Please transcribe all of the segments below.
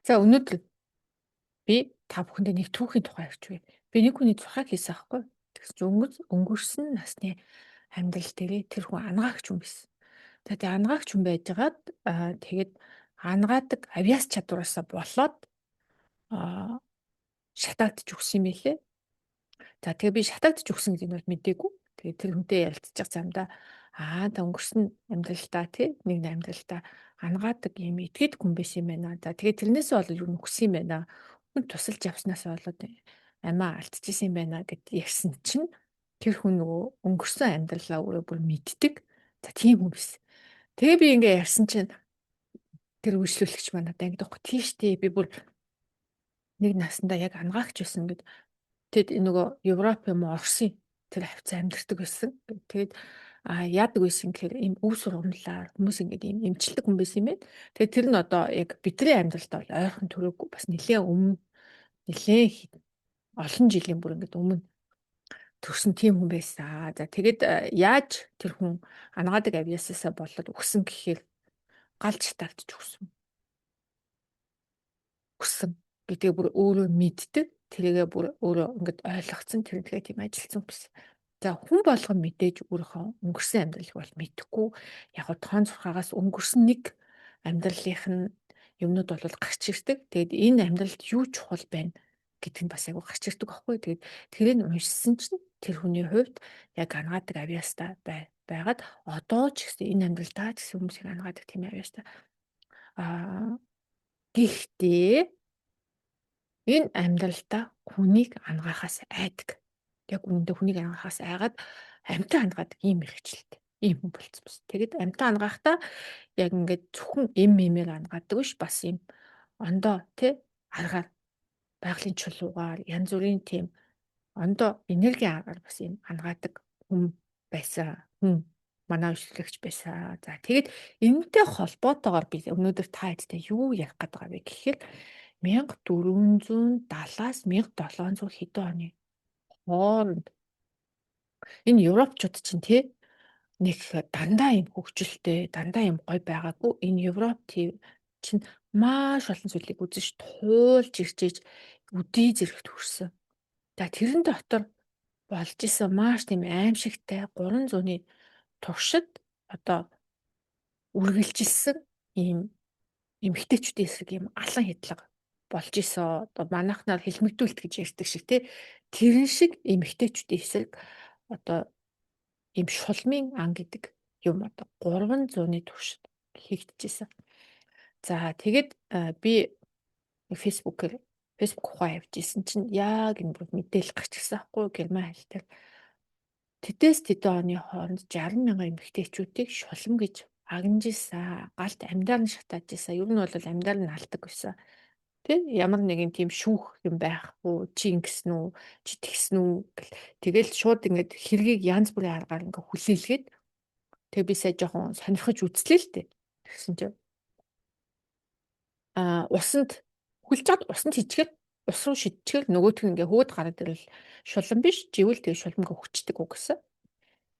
За өнөөдөр би та бүхэндээ нэг түүхийн тухай ярьж байна. Би нэг хүний зурхаг хийсэн аахгүй. Тэгс чи өнгөрсөн насны амьдрал дээр тэр хүн анагаахч хүн байсан. Тэгээд анагаахч хүн байжгаад тэгээд анагаадаг авиас чадвараасаа болоод аа, шатаагдж өгсөн юм билээ. За тэгээ би шатаагдж өгсөн гэдэг нь бол мэдээгүй. Тэгээ тэр хүнтэй ярилцчих замдаа та өнгөрсөн амьдралдаа нэг амьдралдаа ангаадаг юм итгэдэг хүн байсан юм байна. За тэгээ тэрнээсээ бол юу нөхсөн юм байна. Хүн тусалж явснаас болоод амиа алдчихсан юм байна гэд ярьсан чинь тэр хүн нөгөө өнгөрсөн амьдралаа өөрөө бүр мэддэг. За тийм хүн байсан. Тэгээ би ингээ ярьсан чинь тэр үйлчлүүлэгч маань надад ангидахгүй тийштэй би бүр нэг наснда яг ангаагч байсан гэд тэгэд нөгөө Европ юм уу Оросын тэр хавцаа амьдардаг байсан. Тэгээд яадаг байсан гэхээр ийм өв сургамлаар хүмүүс ингээд ийм эмчилдэг хүн байсан юм байна. Тэгээд тэр нь одоо яг бидний амьдралд бол ойрхон төрөөгүй бас нэлээд олон жилийн бүр ингээд өмнө төрсэн тийм хүн байсан. За тэгээд яаж тэр хүн анаадаг авьяасаасаа болоод өгсөн гэхээр галж шатаагдчих өгсөн гэдгээ бүр өөрөө мэддэг. Тэрийгээ бүр өөрөө ингээд ойлгоцсон тэрнийгээ тийм ажилтсан байсан. За хүн болгон мэдээж өөрийнхөө өнгөрсөн амьдралыг бол мэдэхгүй. Яг гоо тоон зурхаагаас өнгөрсөн нэг амьдралынх нь юмнууд бол гарч ирдэг. Тэгээд энэ амьдралд юу чухал байна гэдэг нь бас айгүй гарч ирдэг байхгүй. Тэгээд тэрийг уншсан чинь тэр хүний хувьд яг анаадаг авьяастай байгаад одоо ч гэсэн энэ амьдралдаа ч гэсэн хүмүүсийг анаадаг тийм авьяастай. Гэхдээ энэ амьдралдаа хүнийг ангаахаас айдаг. Яг үүндээ хүнийг ангаахаас айгаад амьтан ангаад ийм мэрэгчлээ. Ийм хүн болцсон бас. Тэгэд амьтан ангаахтаа яг ингээд зөвхөн эмээр ангаадаг биш бас ийм ондоо аргаар байгалийн чулуугаар янз бүрийн тийм ондоо энерги аргаар бас ийм ангаадаг хүн байсан. Манай үйлчлэгч байсан. За тэгэд энэтэй холбоотойгоор би өнөөдөр та хэдтэй юу ярих гээд байгаа вэ гэхээр 1470-аас 1700 хэдэн оны хооронд энэ европчууд чинь нэг дандаа юм хөгжилтэй, дандаа юм гой байгаагүй. Энэ Европ чинь маш олон зүйлийг үзэж туулж иржээж үдий зэрэгт хүрсэн. За тэрэн дотор болж исэн маш тийм аимшигтай 300-ны туршид одоо үргэлжилсэн ийм эмэгтэйчүүдийн эсрэг ийм алан хядлага болж исэн. Одоо манайхнаар хэлмэгдүүлэлт гэж ярьдаг шиг тэрэн шиг эмэгтэйчүүдийн эсрэг одоо ийм шулмын ан гэдэг юм одоо 300-ны туршид хийгдчихсэн. За тэгэд би фейсбુક ухаа явж исэн чинь яг энэ бүр мэдээлэл гарч ирсэн байхгүй Герман хэл дээр. Тэдээс тэдэн оны хооронд 60 мянган эмэгтэйчүүдийг шулам гэж агнажсэн. Галт амьдаар нь шатаажсэн. Ер нь бол амьдаар нь алдаг байсан. Ямар нэгэн тийм шүүх юм байхгүй чи ингэсэн үү чи тэгсэн үү тэгэл шууд ингээд хэргийг янз бүрийн аргаар ингээд хүлээлгээд тэг би сая жоохон сонирхож үзлээ л дээ. Тэгсэн чинь усанд хүлжаад усанд хичгээл ус руу шидчихэл нөгөөтг нь ингээд хөөд гараад ирэл шулан биш живэл тэг шулмгаа хүчдэг үг гэсэн.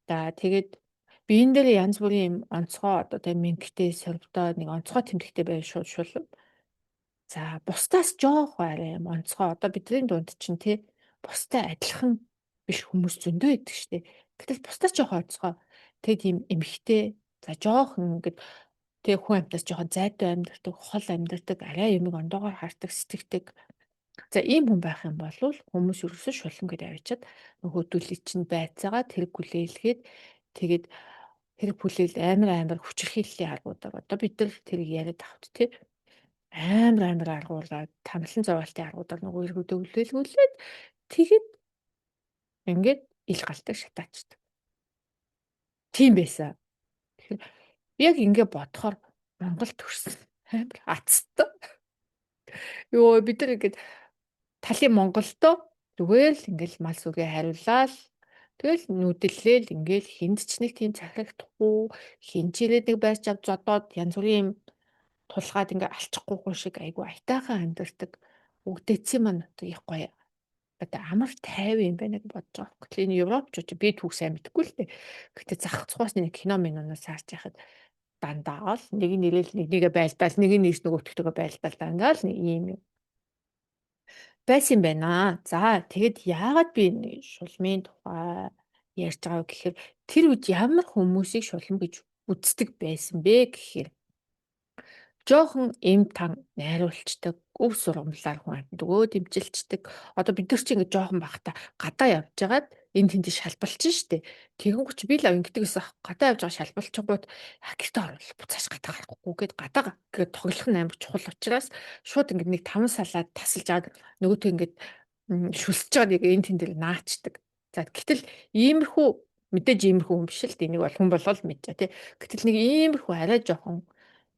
За тэгээд би энэ дээр янз бүрийн юм онцгой одоо тэг мингтэй сорвдоо нэг онцгой тэмдэгтэй байв шулам. За бусдаас жоох арай юм онцгой. Одоо бидний дунд чинь бустай адилхан биш хүмүүс зөндөө байдаг штеп. Гэтэл бусдаас жоох онцгой. Тийм эмхтэй. За жоох ингээд хүн амтнаас жоохон зайтай амьдардаг, хол амьдардаг, арай юмыг ондоогоор хардаг, сэтгэдэг. За ийм хүн байх юм бол хүмүүс ерөөсөө шулан гэдээ авчиад хөдөлгөөлөж чинь байцаагаа тэрэг хүлээлгээд тэгээд тэрэг хүлээл амар хүчрхийллийн аргуудаар одоо бид нар тэрийг яриад авт амар аргуулаад тамлан зовоолтын аргуудаар нөгөө эргүүдээ хүлээлгүүлээд тэгэд ингээд ил галтаг шатаачдаг. Тийм байсан. Тэгэхээр яг ингээд бодохоор Монгол төрсөн амар азтай. Йоо бид нар ингээд талын Монголдоо зүгээр л ингээд мал сүгээ хариулаад тэгэл нүдэллээл ингээд хинд ч нэг тийм цахилахгүй хинчирээд нэг байрч авч зодоод янз бүрийн тулгаад ингээ алчихгүй хүн шиг айгүй айтайхан амьдэрдэг өгдөөцсөн маань одоо их гоё одоо амар тайван юм байна гэж бодож байгаа. Гэтэл энэ Европчууд би түүх сайн мэдэхгүй л дээ. Гэтэ зах цухаас нэг кино минь унаас харж байхад дандаа л нэг нь ирээл нэгнийгээ байлдаал, нэг нь нийс нөгөөтгөө байлдаал дандаа л нэг ийм юм байсан юм байна. За тэгэд яагаад би энэ шулмын тухай ярьж байгаа вэ гэхээр тэр үед ямар хүмүүсийг шулам гэж үздэг байсан бэ гэхээр жоохон эм тан найруулцдаг, өв сургамлаар хүн амьд өгөө дэмжилчдэг. Одоо бид нар чи ингээд жоохон бахта гадаа явж байгаад энэ тэнд шалбалчин штэ. Тэгэнгүүт чи би л ингэдэг гэсэн гадаа явж байгаа шалбалчингууд гэртээ орвол буцааш гадаа гарахгүй гээд гадаа гээд тоглох нь амар чухал учраас шууд ингээд нэг таван салаад тасалж аваад нөгөөтөө ингээд шүлсэж байгаа нэг энэ тэнд л наачдаг. За гэтэл иймэрхүү мэдээж иймэрхүү хүн биш л дээ. Энийг бол хүн болол мэдээ тий. Гэтэл нэг иймэрхүү арай жоохон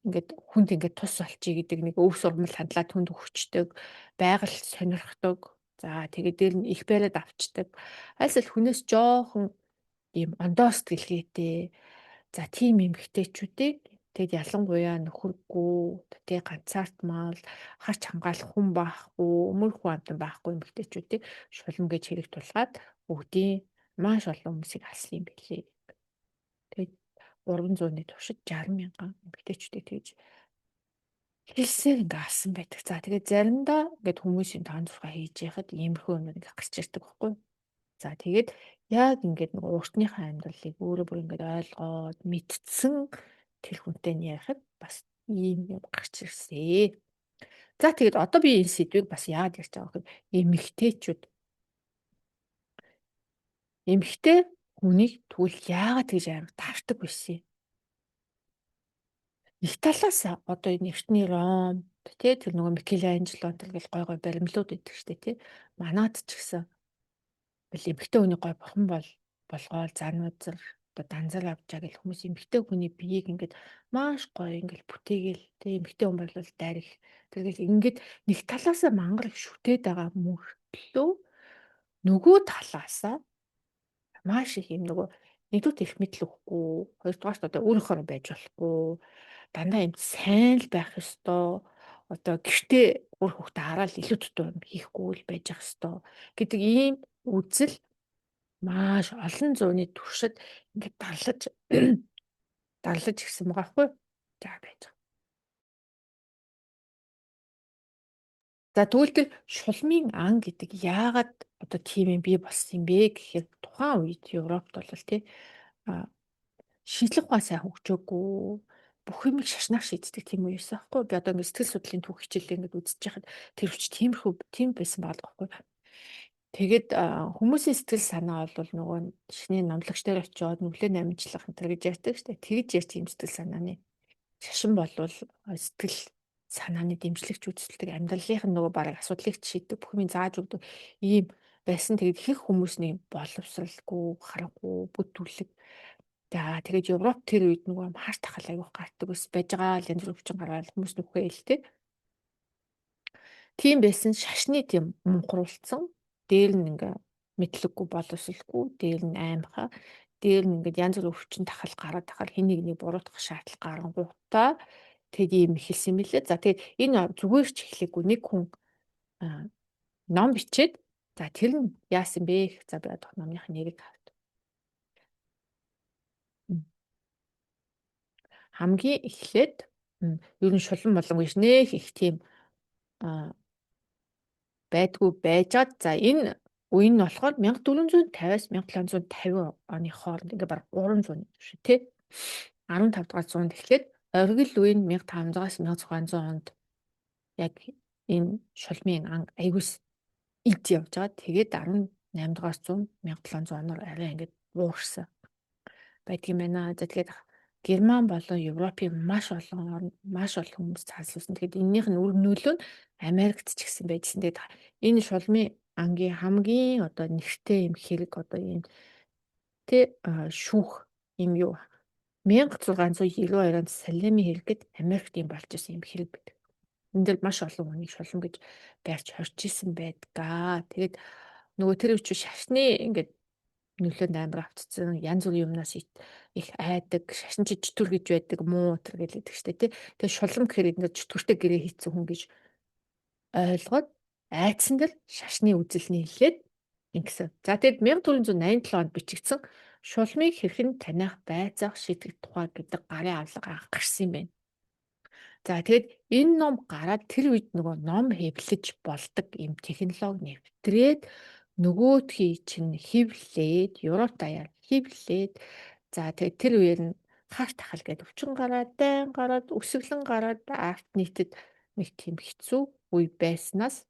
ингээд хүнд ингээд тус болчих гэдэг нэг өв сургамал хандлаад хүнд өгчдөг, байгаль сонирхдог. За тэгээд дээр нь их бариад авчдаг. Альсэл хүнээс жоохон ийм ондоо сэтгэлгээтэй. За тийм эмгтээчүүдийг тэгэд ялангуяа нөхөргүй, тэг ганцаардмал, харч хамгаалах хүн байхгүй, өмөр хүн амтан байхгүй эмгтээчүүдийг шулам гэж хэрэг тулгаад бүгдийн маш олон хүмүүсийг алсан юм билээ. Тэгээд 300-ны туршид 60,000 эмэгтэйчүүдийг тэгж хэлсээр ингээ алсан байдаг. За тэгээд заримдаа ингээд хүмүүсийн тоон зураг хийж яхад иймэрхүү юм ингээ гарч ирдэг байхгүй. За тэгээд яг ингээд нэг уртныхаа амьдралыг өөрөө бүр ингээд ойлгоод мэдсэн тэр хүнтэй нь ярихад бас ийм юм гарч ирсэн. За тэгээд одоо би энэ сэдвийг бас яагаад ярьж байгаа вэ гэхээр эмэгтэй хүнийг тэгвэл яагаад тэгж амар тавьдаг байсан юм. Их талаас одоо энэ эртний Ром тий тэр нөгөө Микеланжело тэгэл гой гой баримлууд байдаг штэ тий. Манад ч гэсэн эмэгтэй хүний гой бурхан болгоол зануудзар одоо данзар авчаа гэл хүмүүс эмэгтэй хүний биеийг ингээд маш гоё ингээд бүтээгээл тий эмэгтэй хүн бол дайрах тэгэл ингээд нэг талаасаа мангар их шүтээд байгаа мөртлөө нөгөө талаасаа маш их юм нөгөө нэгдүгээр их мэдл өгөхгүй хоёрдугаарт одоо өөрийнхөө байж болохгүй дандаа юм сайн л байх ёстой. Одоо гэртээ өөр хүүхдээ хараад илүү дутуу юм хийхгүй л байж ах ёстой гэдэг ийм үзэл маш олон зууны туршид ингээд дарлаж ирсэн байгаа хгүй. За байж байгаа. За тэгвэл тэр шулмын ан гэдэг яагаад одоо тийм юм бий болсон юм бэ гэхээр тухайн үед Европт бол тий шийдлэх ухаан сайн хөгжөөгүй бүх юм шашнаар шийддэг тийм үү юусэн аахгүй би одоо ингэ сэтгэл судлалын түүх хичээлээ ингэ үзэж байхад тэр хүч тиймэрхүү тийм байсан байхгүй. Тэгээд хүмүүсийн сэтгэл санаа бол нөгөө шинэ номлогч дээр очиод нүглээ намжлах энэ төр гэж ярьдаг шүү дээ. Тэгж ярьж юм сэтгэл санааны шашин болвол сэтгэл санааны дэмжлэгч үзэлдэг амьдралынх нь нөгөө бараг асуудлыг шийддэг бүх юм зааж өгдөг ийм байсан. Тэгээд их хүмүүс нэг боловсралгүй харахгүй бүтүүлэг. За тэгээд Европ тэр үед нөгөө харт тахал аягүй гардаг ус байж байгаа л янз бүр өвчин гараад хүмүүс нүхээ хэлтэй. Тийм байсан шашны тийм мунхруулсан дээр нь ингээ мэдлэггүй боловсралгүй дээр нь аймхаа дээр нь ингээ янз бүр өвчин тахал гараад тахал хин нэг буруутгах шаардлага гарангуутаа тэгээд ийм хэлсэн мэлээ. За тэгээд энэ зүгээр ч эхлэхгүй нэг хүн ном бичээд за тэр нь яасан бэ? За би одоо номных нэрийг авт. Хамгийн эхлээд ер нь шулан болон гэж нэх их тийм байдгүй байжгаад за энэ үе нь болохоор 1450-аас 1750 оны хооронд ингээ баг 300 шүү тий 15 дугаар зуунд эхлээд оргил үе нь 1500-аас 1600 онд яг энэ шулмын ан аягүйс эд явж байгаа. Тэгээд 18 дугаар зуун 1700 оноор арай ингээд буурсан байдгийн байна. За тэгээд Герман болон Европын маш олон хүмүүс цааслуулсан. Тэгэхээр энэнийх нь үр нөлөө нь Америкт ч гэсэн байжсэн. Тэгээд энэ шулмын ангийн хамгийн одоо нэртэй юм хэрэг одоо энэ тэ шүүх юм юу 1692 онд Салеми хэрэгэд Америкт юм болж исэн юм хэрэг байдаг. Энд дээр маш олон хүнийг шулам гэж байрч хорж исэн байдгаа. Тэгээд нөгөө тэр үчи шашны ингээд нөлөөнд амар автцсан янз бүрийн юмнаас их айдаг шашин чөтгөр гэж байдаг муу тэр гэлээдэг штэ тий. Тэгээ шулам гэхээр энэ чөтгөртэй гэрээ хийцэн хүн гэж ойлгоод айдсан дээр шашны үзэл нийлээд ингэсэн. За тэгэд 1487 онд бичигдсэн шулмыг хэрхэн таних байцаах шийдэх тухай гэдэг гарын авлага анх гарсан юм байна. За тэгээд энэ ном гараад тэр үед нөгөө ном хэвлэж болдог юм технологи нэвтрээд нөгөөдхий чинь хевлээд Европ даяар хевлээд за тэгээд тэр үеэр нь хаш тахал гэдэг өвчин гараад дайн гараад өсөглөн гараад арт нийтэд нэг тийм хэцүү үе байснаас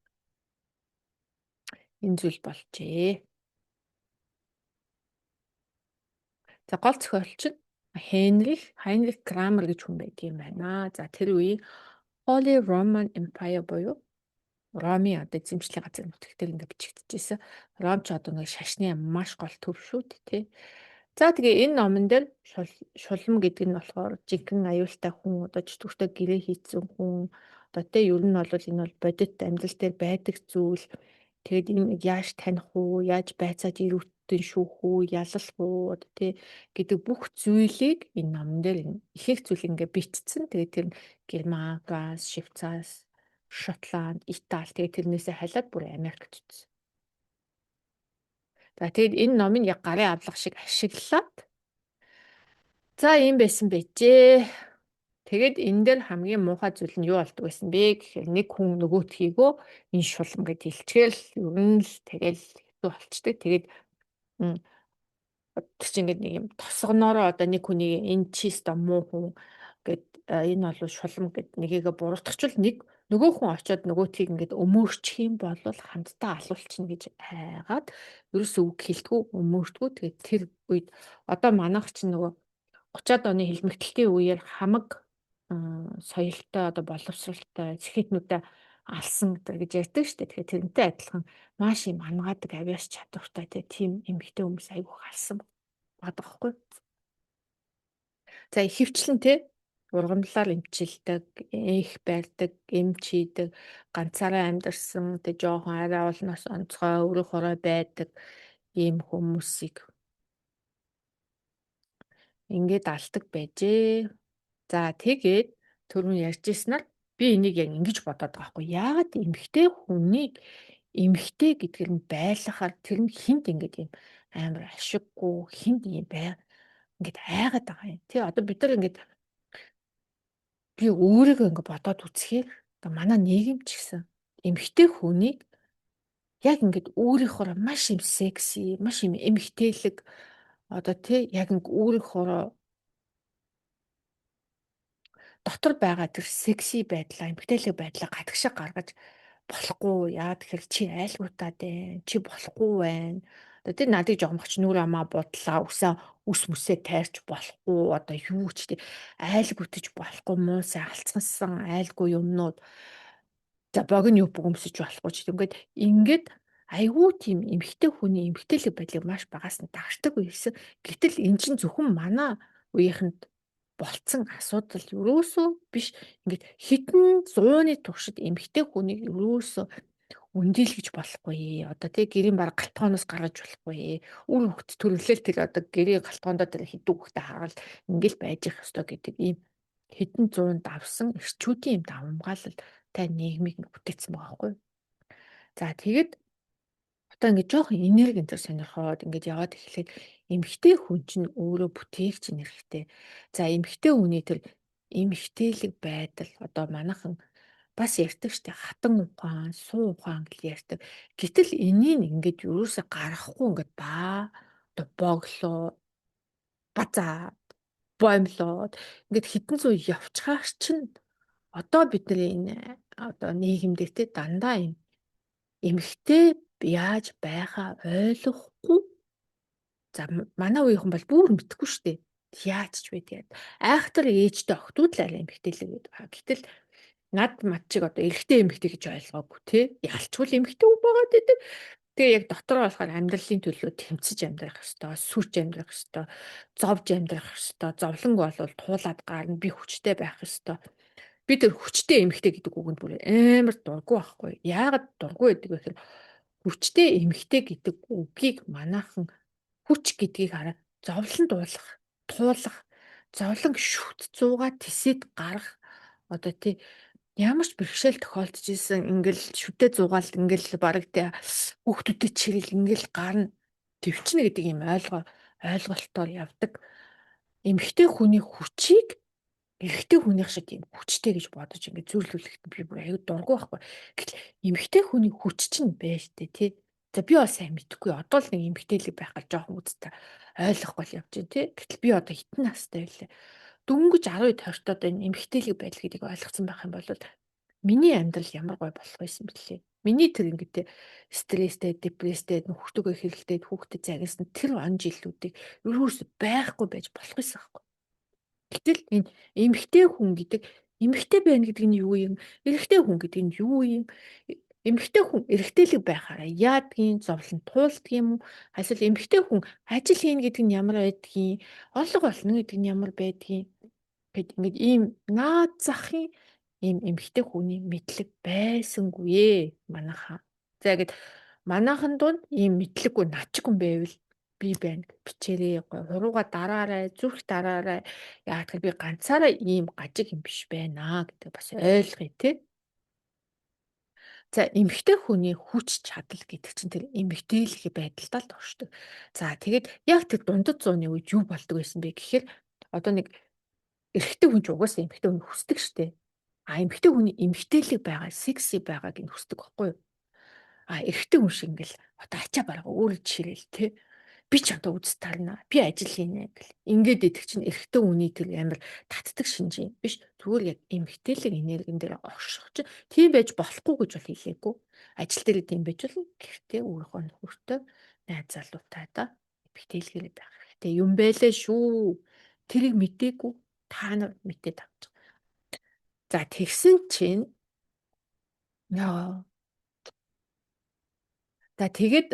энэ зүйл болжээ. За гол зохиолч нь Хайнрих Крамер гэж хүн байдаг юм байна. За тэр үеийн Holy Roman Empire буюу Ромын одоо эзэмшлийн газар нутагтэр ингээд бичигдчихсэн. Ром ч одоо нэг шашны маш гол төв шүү дээ, тий. За тэгээ энэ номон дээр шулам гэдэг нь болохоор жинхэнэ аюултай хүн, одоо чөтгөртэй гэрээ хийцэн хүн, одоо тий ер нь бол энэ бол бодит амьдрал дээр байдаг зүйл. Тэгээд энэ яаж таних уу, яаж байцаад ирүүтэн шүүх үү, ялах уу, одоо тий гэдэг бүх зүйлийг энэ номон дээр ихэнх зүйл ингээд бичсэн. Тэгээд тэр Герман, Франц, Швейцарь, Шотланд, Итали тэгээд тэрнээсээ халиад бүр Америкт үзсэн. За тэгээд энэ номыг яг гарын авлага шиг ашиглаад за ийм байсан байжээ. Тэгээд энэ дээр хамгийн муухай зүйл нь юу болдог байсан бэ гэхээр нэг хүн нөгөөтхийгөө энэ шулам гэж хэлчихэл ер нь л тэгэл хэцүү болчтой. Тэгээд тэр чинь ингээд нэг юм тосгоноороо одоо нэг хүний энэ чи өстө муу хүн гэд энэ бол шулам гэд нэгийгээ буруутгачвал нэг нөгөө хүн очиод нөгөөтгийг ингээд өмөрчих юм бол хамтдаа алуулчихна гэж айгаад ерөөсөө үг хэлдэггүй өмөрдгүү. Тэгээд тэр үед одоо манайх чинь нөгөө 30-аад оны хэлмэгтэлтийн үеэр хамаг соёлтой одоо боловсралтай сэхэтнүүдэд алсан гэж ярьдаг шүү дээ. Тэгэхээр тэрнтэй адилхан маш юм ангаадаг авиас чадвартай тийм эмэгтэй хүмүүс айгүйх алсан багхгүй. За ихэвчлэн ургамлаар эмчилдэг, их барьдаг, эмч хийдэг, ганцаараа амьдарсан, жоохон арай олноос онцгой өрөө хорой байдаг ийм хүмүүсийг ингээд алдаг байжээ. За тэгээд түрүүн ярьжсэнаар би энийг яг ингэж бодоод байгаа хгүй. Яагаад эмэгтэй хүнийг эмэгтэй гэдгээр нь байлгахаар тэр нь хинт ингээд юм амар ашиггүй хинт юм бай. Ингээд айгаад байгаа юм. Тий одоо бид нар ингээд би өөрийгөө ингээд бодоод үзэхээр одоо манай нийгэм ч гэсэн эмэгтэй хүнийг яг ингээд өөрийнхөө маш юм секси, маш юм эмэгтэйлэг одоо тий яг ингээд өөрийнхөө дотор байгаа тэр секси байдлаа, эмгтээлэг байдлаа гадагшаа гаргаж болохгүй. Яа тэгэхээр чи айлгуутаад байна. Чи болохгүй байна. Одоо тэр надыг жогмогч нүр амаа будлаа, үс мүсээ тайрч болохгүй. Одоо юу ч тий айлгуутаж болохгүй муу сайн алцсан айлгүй юмнууд. За богино юу бөгөмсөж болохгүй ч ингээд айгүй тийм эмгтэй хүний эмгтээлэг байдлыг маш багаас нь дагшдаг байсан. Гэтэл эн чинь зөвхөн манай үеийнхэнд болцсон асуудал ерөөсөө биш. Ингээд хитэн 100-ны туршид эмэгтэй хүнийг ерөөсөө өндийлгэж болохгүй. Одоо тий гэрийн баг галтгооноос гаргаж болохгүй. Үр хөвгт төрөлөл тэр одоо гэрийн галтгоондоо тэр хитүү хөвгтө харгал ингээл байж их ёстой гэдэг ийм хитэн 100 давсан эрчүүдийн юм давамгаалалтай нийгмийг бүтээсэн байгаа байхгүй. За тэгээд одоо ингээд жоохон энерги энэ төр сонирхоод ингээд яваад эхлээд эмэгтэй хүн чинь өөрөө бүтээгч нэрхтэй. За эмэгтэй хүний тэр эмэгтэйлэг байдал одоо манайхан бас ярьдаг штэ хатан ухаан, суу ухаан гэж ярьдаг. Гэтэл энийг ингээд юусаа гаргахгүй ингээд одоо боглоо, базаа, боомлоод ингээд хитэн зүй явчихаар чинь одоо бидний энэ одоо нийгэмдээ те дандаа юм эмэгтэй яаж байхаа ойлгохгүй. За манай үеийнхэн бол бүр мэдэхгүй шүү дээ. Яаж ч вэ тэгээд айхтар ээжтэй охтууд л арай эмэгтэйлэг байдаг. Гэтэл над мад чиг одоо эрэгтэй эмэгтэй гэж ойлгоогүй тий. Ялчгүй эмэгтэй үг байгаад байдаг. Тэгээ яг дотор болохоор амьдралын төлөө тэмцэж амьдрах ёстой, сүрч амьдрах ёстой, зовж амьдрах ёстой. Зовлонг болвол туулаад гарна, би хүчтэй байх ёстой. Би тэр хүчтэй эмэгтэй гэдэг үгэнд бүр амар дурггүй байхгүй. Яагаад дурггүй байдаг вэ гэхээр хүчтэй эмэгтэй гэдэг үгийг манайхан хүч гэдгийг хараад зовлон туулах, зовлон шүт 100-аар тисэд гарах одоо тий ямар ч бэрхшээл тохиолдож исэн ингээл шүтээ зугаал ингээл баг тий хүүхдүүдэд чирэл ингээл гарна төвчнө гэдэг юм ойлгоо ойлголтоор явдаг. Эмэгтэй хүний хүчийг эрэгтэй хүнийх шиг юм хүчтэй гэж бодож ингээд зөвлөлүүлэхэд би бүр аюу дургу байхгүй. Гэтэл эмэгтэй хүний хүч чинь байж тээ тий. За би бол сайн мэдэхгүй. Одоо л нэг эмэгтэйлэг байх гал жоохон үзтээ ойлгохгүй л явж байна тий. Гэтэл би одоо хитэн настай байлаа. Дөнгөж 10 20-тод энэ эмэгтэйлэг байдал гэдгийг ойлгоцсон байх юм бол миний амьдрал ямар гоё болох байсан бэлээ. Миний тэр ингээд стресстэй, депресстэй, нөхөртөөгөө хэрэлдээд хүүхдэд загнасан тэр он жилүүдийг ерөөсөй байхгүй байж болох байсан байхгүй. Гэтэл энэ эмэгтэй хүн гэдэг эмэгтэй байна гэдэг нь юу юм? Эрэгтэй хүн гэдэг нь юу юм? Эмэгтэй хүн эрэгтэйлэг байхаараа яадгийн зовлон туулдаг юм уу? Эсвэл эмэгтэй хүн ажил хийн гэдэг нь ямар байдгийг, орлого олно гэдэг нь ямар байдгийг гэд ингээд ийм наад захын ийм эмэгтэй хүний мэдлэг байсангүй ээ манайхаа. За гэд манайхан дунд ийм мэдлэггүй начиг хүн байвал би байна бичээрээ гой хурууга дараарай зүрх дараарай яагаад гэвэл би ганцаараа ийм гажиг юм биш байна гэдэг бас ойлгоё те. За эмэгтэй хүний хүч чадал гэдэг чинь тэр эмэгтэйлэх байдалтай л оршдог. За тэгээд яг тэр дундад зууны үед юу болдог байсан бэ гэхээр одоо нэг эрэгтэй хүн ч угаасаа эмэгтэй хүн хүсдэг штэ. А эмэгтэй хүний эмэгтэйлэг байгаа, секси байгааг нь хүсдэг байхгүй юу? А эрэгтэй хүн шиг ингээл одоо ачаа барга өөрөө жишээл те. Би ч одоо үз тарна. Би ажил хийнэ гэл. Ингээд идэх чинь эрэгтэй хүний тэр амар татдаг шинж юм биш. Зүгээр яг эмэгтэйлэг энергийн дээр орших чинь тийм байж болохгүй гэж бол хэлээгүй. Ажил дээр тийм байж болно. Гэхдээ өөрийнхөө нөхөртөө найз залуутайдаа эмэгтэйлгээр байх хэрэгтэй юм байлээ шүү. Тэрийг мдээгүй та нар мэдээд авч. За тэгсэн чинь яа. За тэгээд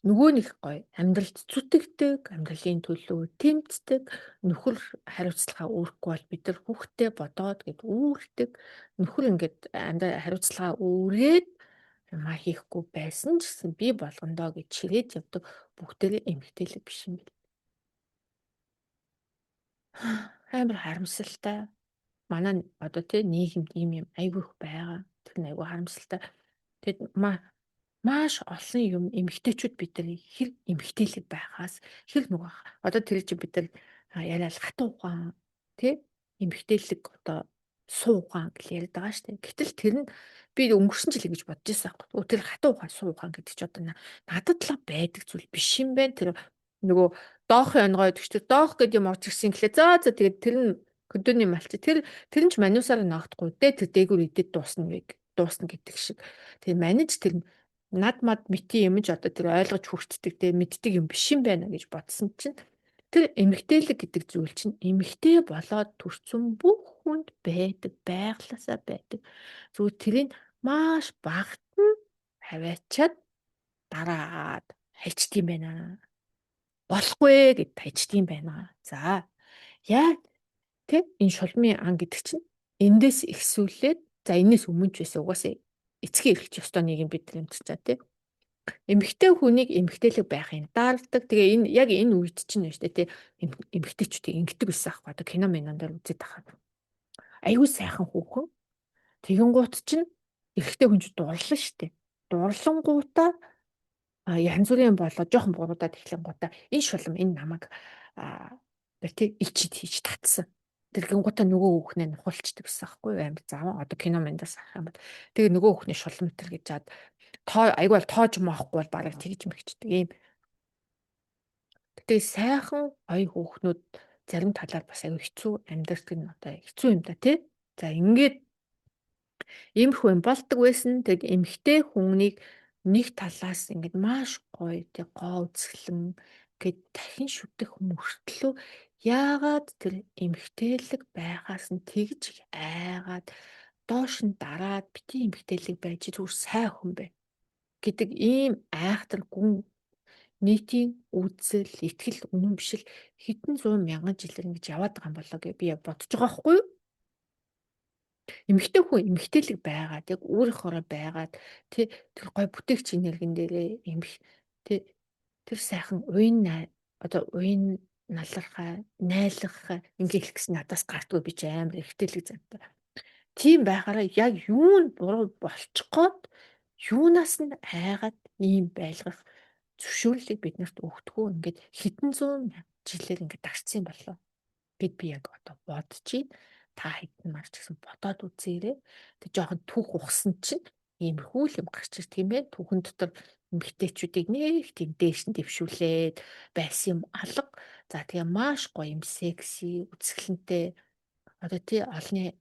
нөгөө нэг гоё амьдралд зүтгэдэг, амьдралын төлөө тэмцдэг, нөхөр хариуцлага үүрэхгүй бол бид нар хүүхдээ бодоод гэд үүрдэг. Нөхөр ингээд хариуцлага үүрээд маа хийхгүй байсан ч гэсэн би болгондоо гэж чирээд явдаг бүгдээрээ эмэгтэйлэг биш юм бэл. Амар харамсалтай. Манай одоо тий нийгэмд ийм юм айгүйх байгаа. Тэр нь айгүй харамсалтай. Тэгэд маш олон юм эмэгтэйчүүд бид нар хэр эмэгтэйлэг байхаас хэр нөгөө одоо тэр чинь бид нар яриад хатуу ухаан тий эмэгтэйлэг одоо суу ухаан гэж яриад байгаа шүү дээ. Гэтэл тэр нь би өнгөрсөн жил гэж бодож байсан байхгүй. Тэр хатуу ухаан суу ухаан гэдэг чинь одоо надад л байдаг зүйл биш юм байна. Тэр нөгөө доохын онгой гэдэг чинь доох гэдэг юм орж ирсэн гэлээ. За тэгээд тэр нь хөдөөний малчи тэр нь ч маниусаар наагдахгүй дээ. Тэр дээгүүр идэд дуусна гэдэг шиг. Тэгээ маниж тэр над мад мити юм ч одоо тэр ойлгож хүртдэг те мэддэг юм биш юм байна гэж бодсон чинь тэр эмэгтэйлэг гэдэг зүйл чинь эмэгтэй болоод төрсөн бүх хүнд байдаг байглаасаа байдаг. Зүгээр тэрийг маш багтан хаваачаад дараад хайчдсан байна. Болохгүй гэд хайчдсан байна. За яа тэ энэ шулмын ан гэдэг чинь эндээс ихсүүлээд за энэс өмнө ч байсан угаасаа эцгийн эрхч ёстой нийгэм бид нар юмцчаа тий. Эмэгтэй хүнийг эмэгтэйлэг байхын даалдаг. Тэгээ энэ яг энэ үед чинь байна шүү дээ тий. Эмэгтэйчүүдийг ингэдэг байсан аахгүй. Одоо кино минон дээр үзээд тахад. Аюу сайхан хүүхэн. Тэгэн гут чинь эрэгтэй хүн ч дурлал шүү дээ. Дурлангуудаа янз бүрийн болоо жоохон буруудаад эхлэн гутаа энэ шулам энэ намайг тэр тий ичид хийж татсан. Тэрхэн гутаа нөгөө хүүхнээ нухалчдаг гэсэн аахгүй амар заваа одоо кино мандаас авах юм бол тэгээ нөгөө хүүхний шулам төр гэж чад айгүй бол тоож маахгүй бол бараг тэгж мэгчдэг юм. Тэгээ сайхан ой хүүхнүүд зарим талаар бас аюу хэцүү амьдрэх нь одоо хэцүү юм да тий. За ингээд иймэрхүү юм болдог байсан. Тэг эмэгтэй хүнийг нэг талаас ингээд маш гоё тий гоо үзэсгэлэн гэд дахин шүтэх мөртлөө яагаад тэр эмэгтэйлэг байхаас нь тэгж айгаад доош нь дараад бити эмэгтэйлэг байж зүгээр сайн хүн бай гэдэг ийм айхтар гүн нийтийн үзэл итгэл үнэн биш л хэдэн зуун мянган жилээр ингэж яваад байгаа юм болоо гэж би бодож байгаа байхгүй юу? Эмэгтэй хүн эмэгтэйлэг байгаад яг өөрийнхоороо байгаад тэр гой бүтээгч энергийн дээрээ тэр сайхан одоо уян налархаа найлахаа ингээ хэлэх гэсэн надаас гартгүй би ч амар эмэгтэйлэг зантай. Тийм байхаараа яг юу нь буруу болчих гээд юунаас нь айгаад ийм байлгах зөвшөөрлийг биднэрт өгдөггүй ингээд хэдэн зуун жилээр ингээд дарцсан болов гэд би яг одоо бодож байна. Та хэдэн марч гэсэн бодоод үзээрэй. Тэг жоохон түүх ухсан чинь иймэрхүү л юм гарч ир тийм ээ. Түүхэн дотор эмэгтэйчүүдийг нэг тийм дээш нь дэвшүүлээд байсан юм алга. За тэгээ маш гоё юм секси, үзэсгэлэнтэй одоо тий олны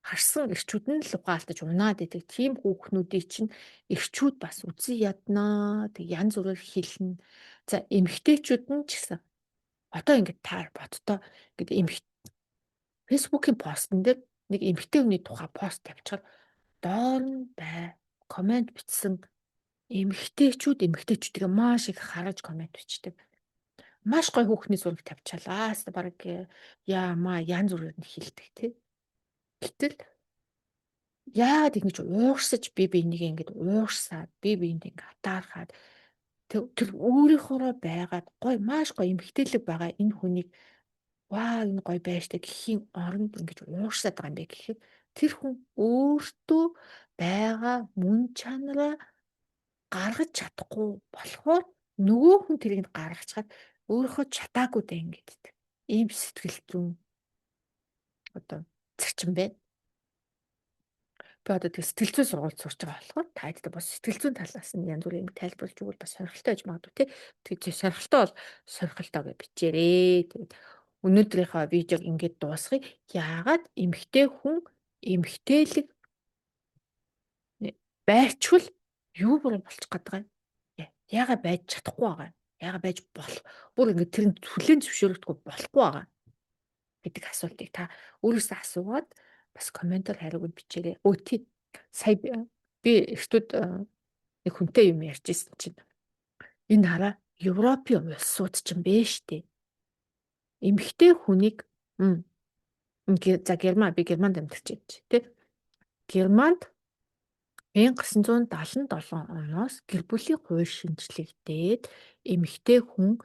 харсан эрчүүд нь л угаалтаж унаад идэг тийм хүүхнүүдийг чинь эрчүүд бас үзий яднаа. Тэг янз бүрээр хэлнэ. За эмэгтэйчүүд нь ч гэсэн одоо ингээд таар бодтоо ингээд фэйсбүүкийн постн дээр нэг эмэгтэй хүний тухай пост тавьчихад доор нь комент бичсэн эмэгтэйчүүдийг маш их хараж комент бичдэг. Маш гоё хүүхний зураг тавьчаалаа. Бараг яамаа янз бүрээр нь хэлдэг тий. Гэтэл яагаад ингэж уурсаж би биенийг ингэж уурсаад би биенд ингэ атаархаад тэр өөрийнхоороо байгаад гоё маш гоё эмэгтэйлэг байгаа энэ хүнийг ваа энэ гоё байжтай гэхийн оронд ингэж уурсаад байгаа юм бэ гэхэд тэр хүн өөртөө байгаа мөн чанараа гаргаж чадахгүй болохоор нөгөө хүн тэрийг гаргаж чад өөрийнхөө чадаагүй дэ ингэдэг. Ийм сэтгэл зүйн одоо зарчим байна. Би одоо тэг сэтгэл зүйн сургуульд сурч байгаа болохоор та хэд бас сэтгэл зүйн талаас нь янз бүрийн тайлбарлаж өгвөл бас сонирхолтой байж магадгүй тий. Тэг сонирхолтой бол сонирхолтой гэж бичээрэй. Тэгээд өнөөдрийнхөө видеог ингээд дуусгая. Яагаад эмэгтэй хүн эмэгтэйлэг байчвал юу бүр болчих гээд байгаа юм? Яагаад байж чадахгүй байгаа юм? Яагаад байж бүр ингээд тэр нь хүлээн зөвшөөрөгдөхгүй болохгүй байгаа гэдэг асуултыг та өөрөөсөө асуугаад бас комментоор хариуг бичээрэй. Өө тий. Сая би эртүүд нэг хүнтэй юм ярьж ирсэн чинь энэ хараа Европын улсууд ч юм бэ штэ. Эмэгтэй хүнийг за Герман би Германд амьдарч байна тий. Германд 1977 оноос гэр бүлийн хууль шинжлэгдээд эмэгтэй хүн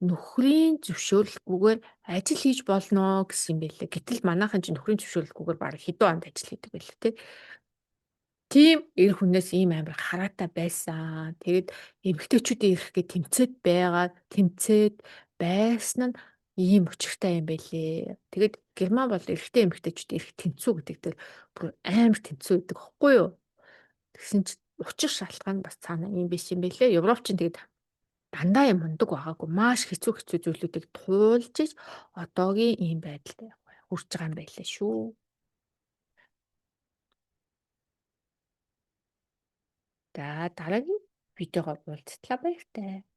нөхрийн зөвшөөрлгүйгээр ажил хийж болно гэсэн юм байлээ. Гэтэл манайхан чинь нөхрийн зөвшөөрлгүйгээр бараг хэдэн онд ажил хийдэг байлээ тий. Тийм эр хүнээс ийм амар хараатай байсан. Тэгэд эмэгтэйчүүдийн ирэх гэж тэмцээд байсан нь ийм учиртай юм байлээ. Тэгэд Герман бол эрэгтэй эмэгтэйчүүд ирэх тэнцүү гэдэг дээр бүр амар тэнцүү гэдэг хэвгүй юу? Тэгсэн чинь учир шалтгаан бас цаана юм биш юм байлээ. Европ чинь тэгэд дандаа юм мундаг байгаагүй маш хэцүү зүйлүүдийг туулж иж одоогийн ийм байдалд хүрч байгаа юм байлээ шүү. За дараагийн видеогоор уулзтлаа баяртай.